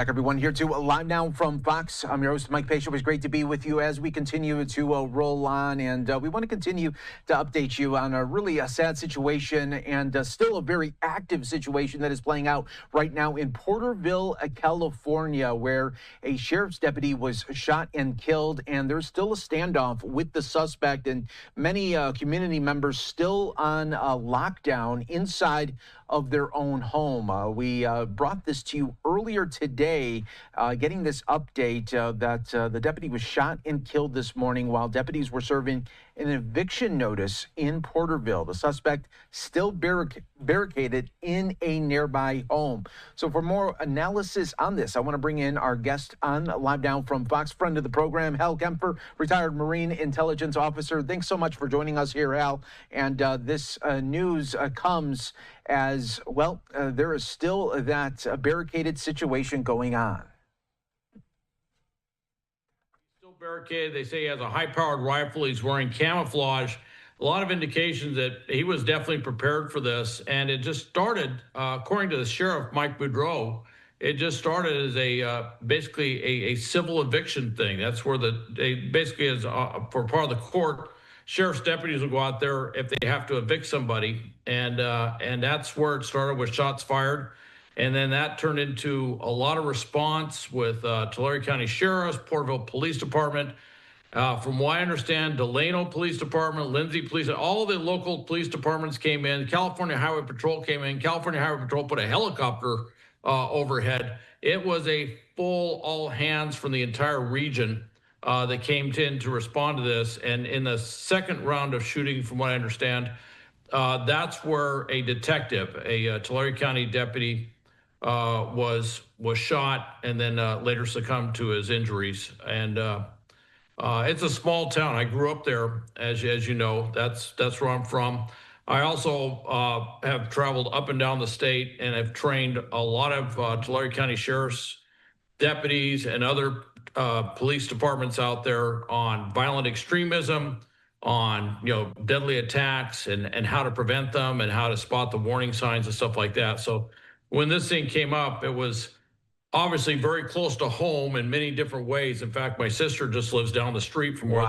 Back, everyone, here to Live Now from Fox. I'm your host, Mike Pace. It was great to be with you as we continue to roll on. And we want to continue to update you on a really sad situation and still a very active situation that is playing out right now in Porterville, California, where a sheriff's deputy was shot and killed. And there's still a standoff with the suspect, and many community members still on lockdown inside of their own home. We brought this to you earlier today, getting this update that the deputy was shot and killed this morning while deputies were serving an eviction notice in Porterville. The suspect still barricaded in a nearby home. So for more analysis on this, I want to bring in our guest on Live Now from Fox, friend of the program, Hal Kempfer, retired Marine intelligence officer. Thanks so much for joining us here, Hal. And this news comes as well. There is still that barricaded situation going on. Still barricaded. They say he has a high-powered rifle. He's wearing camouflage. A lot of indications that he was definitely prepared for this. And it just started, according to the sheriff, Mike Boudreau, it just started as a basically a civil eviction thing. That's where they basically, as for part of the court, sheriff's deputies will go out there if they have to evict somebody, and that's where it started with shots fired, and then that turned into a lot of response with Tulare County Sheriff's, Porterville Police Department. From what I understand, Delano Police Department, Lindsay Police, all the local police departments came in. California Highway Patrol came in. California Highway Patrol put a helicopter overhead. It was a full all hands from the entire region that came in to respond to this. And in the second round of shooting, from what I understand, that's where a detective, a Tulare County deputy, was shot and then later succumbed to his injuries. And it's a small town. I grew up there, as you know. That's where I'm from. I also have traveled up and down the state and have trained a lot of Tulare County Sheriff's deputies and other police departments out there on violent extremism, on deadly attacks and how to prevent them and how to spot the warning signs and stuff like that. So when this thing came up, it was obviously very close to home in many different ways. In fact, my sister just lives down the street from where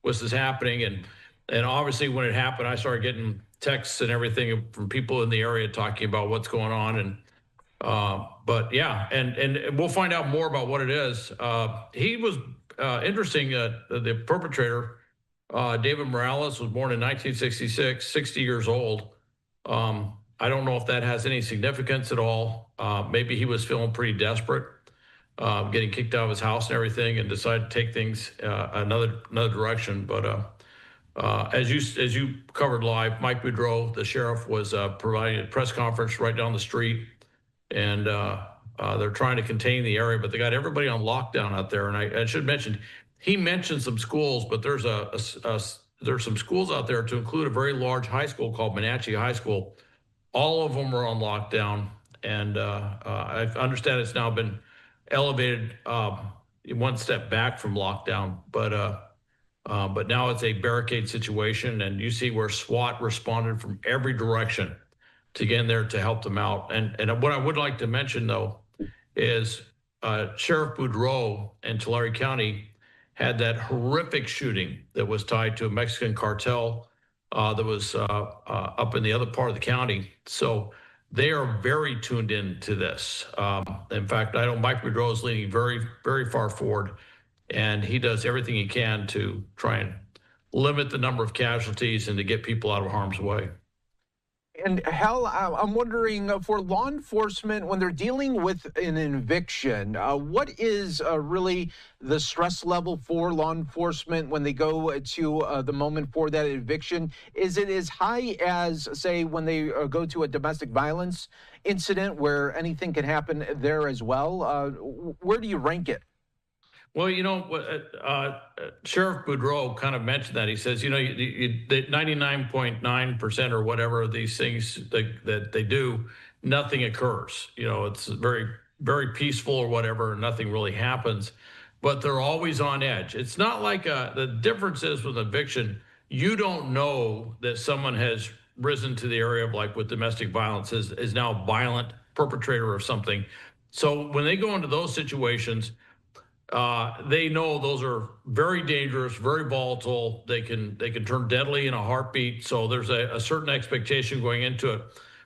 this is happening, and obviously when it happened, I started getting texts and everything from people in the area talking about what's going on. And but yeah, and we'll find out more about what it is. He was interesting. The perpetrator, David Morales, was born in 1966, 60 years old. I don't know if that has any significance at all. Maybe he was feeling pretty desperate, getting kicked out of his house and everything, and decided to take things another direction. But as you covered live, Mike Boudreau, the sheriff, was providing a press conference right down the street. And they're trying to contain the area, but they got everybody on lockdown out there. And I should mention, he mentioned some schools, but there's some schools out there, to include a very large high school called Wenatchee High School. All of them are on lockdown, and I understand it's now been elevated one step back from lockdown, but now it's a barricade situation, and you see where SWAT responded from every direction to get in there to help them out. And what I would like to mention, though, is Sheriff Boudreau in Tulare County had that horrific shooting that was tied to a Mexican cartel that was up in the other part of the county. So they are very tuned in to this. In fact, I know Mike Boudreau is leaning very, very far forward, and he does everything he can to try and limit the number of casualties and to get people out of harm's way. And Hal, I'm wondering, for law enforcement, when they're dealing with an eviction, what is really the stress level for law enforcement when they go to the moment for that eviction? Is it as high as, say, when they go to a domestic violence incident where anything can happen there as well? Where do you rank it? Well, Sheriff Boudreau kind of mentioned that. He says, the 99.9% or whatever of these things that they do, nothing occurs. It's very, very peaceful or whatever, and nothing really happens. But they're always on edge. It's not like the difference is with eviction, you don't know that someone has risen to the area of, like with domestic violence, is now a violent perpetrator of something. So when they go into those situations, they know those are very dangerous, very volatile. They can turn deadly in a heartbeat. So there's a certain expectation going into it.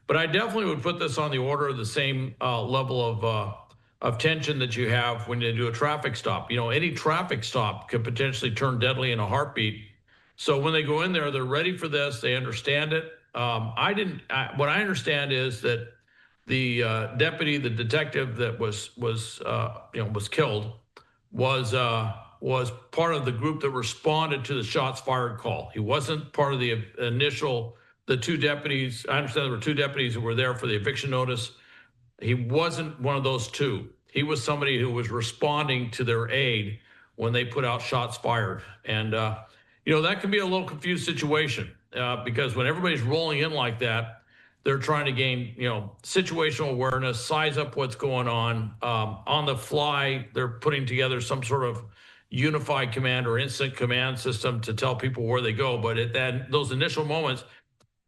But I definitely would put this on the order of the same level of tension that you have when you do a traffic stop. You know, any traffic stop could potentially turn deadly in a heartbeat. So when they go in there, they're ready for this. They understand it. What I understand is that the deputy, the detective that was killed, was part of the group that responded to the shots fired call. He wasn't part of the initial, the two deputies. I understand there were two deputies that were there for the eviction notice. He wasn't one of those two. He was somebody who was responding to their aid when they put out shots fired. And, that can be a little confused situation because when everybody's rolling in like that, they're trying to gain, situational awareness, size up what's going on the fly. They're putting together some sort of unified command or instant command system to tell people where they go. But at those initial moments,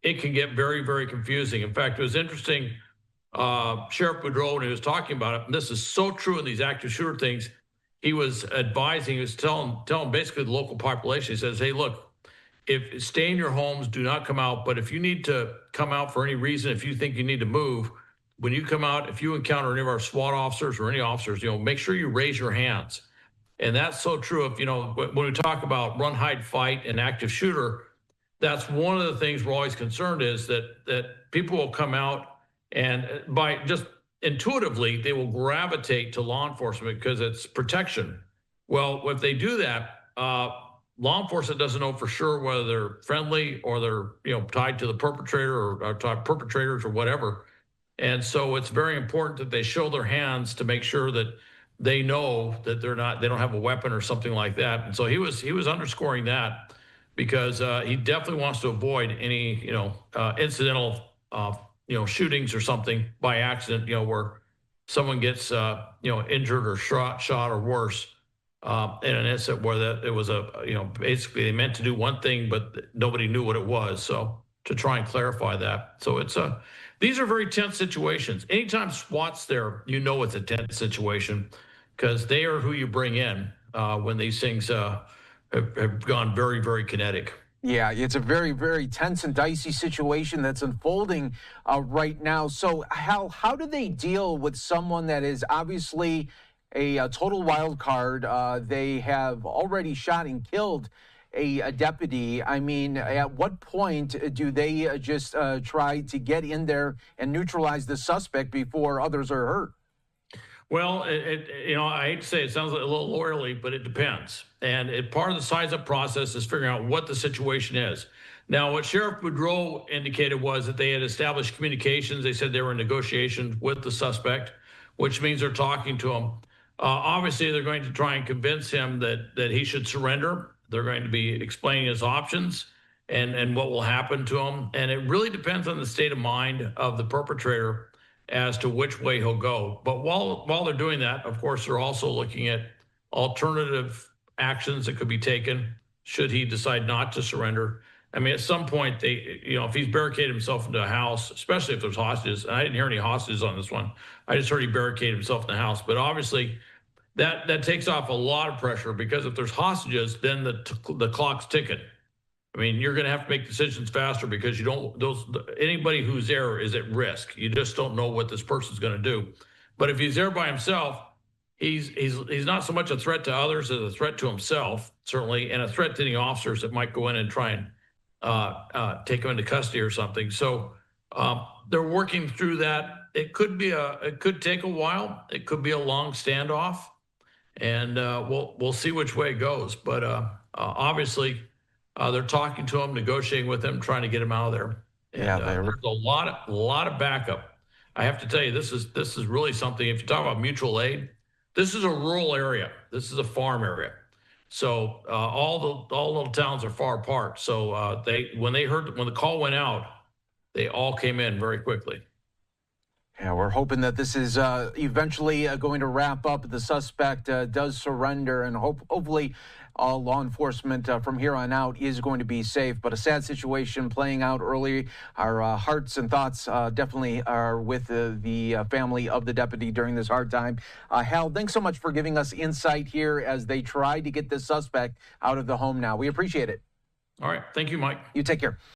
it can get very, very confusing. In fact, it was interesting. Sheriff Boudreau, when he was talking about it, and this is so true in these active shooter things, he was advising, he was telling basically the local population, he says, hey, look, if stay in your homes, do not come out. But if you need to come out for any reason, if you think you need to move, when you come out, if you encounter any of our SWAT officers or any officers, make sure you raise your hands. And that's so true. If, when we talk about run, hide, fight and active shooter, that's one of the things we're always concerned is that people will come out and by just intuitively, they will gravitate to law enforcement because it's protection. Well, if they do that, law enforcement doesn't know for sure whether they're friendly or they're tied to the perpetrator or tied perpetrators or whatever. And so it's very important that they show their hands to make sure that they know that they don't have a weapon or something like that. And so he was underscoring that because he definitely wants to avoid any incidental shootings or something by accident, where someone gets injured or shot or worse. In an incident where it was basically they meant to do one thing, but nobody knew what it was. So to try and clarify that. So these are very tense situations. Anytime SWAT's there, it's a tense situation because they are who you bring in when these things have gone very, very kinetic. Yeah, it's a very, very tense and dicey situation that's unfolding right now. So, Hal, how do they deal with someone that is obviously a total wild card? They have already shot and killed a deputy. I mean, at what point do they just try to get in there and neutralize the suspect before others are hurt? Well, I hate to say it sounds like a little lawyerly, but it depends. And part of the size up process is figuring out what the situation is. Now, what Sheriff Boudreau indicated was that they had established communications. They said they were in negotiations with the suspect, which means they're talking to him. Obviously, they're going to try and convince him that he should surrender. They're going to be explaining his options and what will happen to him. And it really depends on the state of mind of the perpetrator as to which way he'll go. But while they're doing that, of course, they're also looking at alternative actions that could be taken should he decide not to surrender. I mean, at some point, if he's barricaded himself into a house, especially if there's hostages, and I didn't hear any hostages on this one. I just heard he barricaded himself in the house. But obviously, that takes off a lot of pressure because if there's hostages, then the clock's ticking. I mean, you're going to have to make decisions faster because anybody who's there is at risk. You just don't know what this person's going to do. But if he's there by himself, he's not so much a threat to others as a threat to himself, certainly, and a threat to any officers that might go in and try and take him into custody or something. So they're working through that. It could take a while. It could be a long standoff, and we'll see which way it goes. But obviously. They're talking to him, negotiating with him, trying to get him out of there. And, there's a lot of backup. I have to tell you, this is really something. If you talk about mutual aid, this is a rural area. This is a farm area. So all the little towns are far apart. So when the call went out, they all came in very quickly. Yeah, we're hoping that this is eventually going to wrap up. The suspect does surrender, and hopefully all law enforcement from here on out is going to be safe. But a sad situation playing out early. Our hearts and thoughts definitely are with the family of the deputy during this hard time. Hal, thanks so much for giving us insight here as they try to get this suspect out of the home now. We appreciate it. All right. Thank you, Mike. You take care.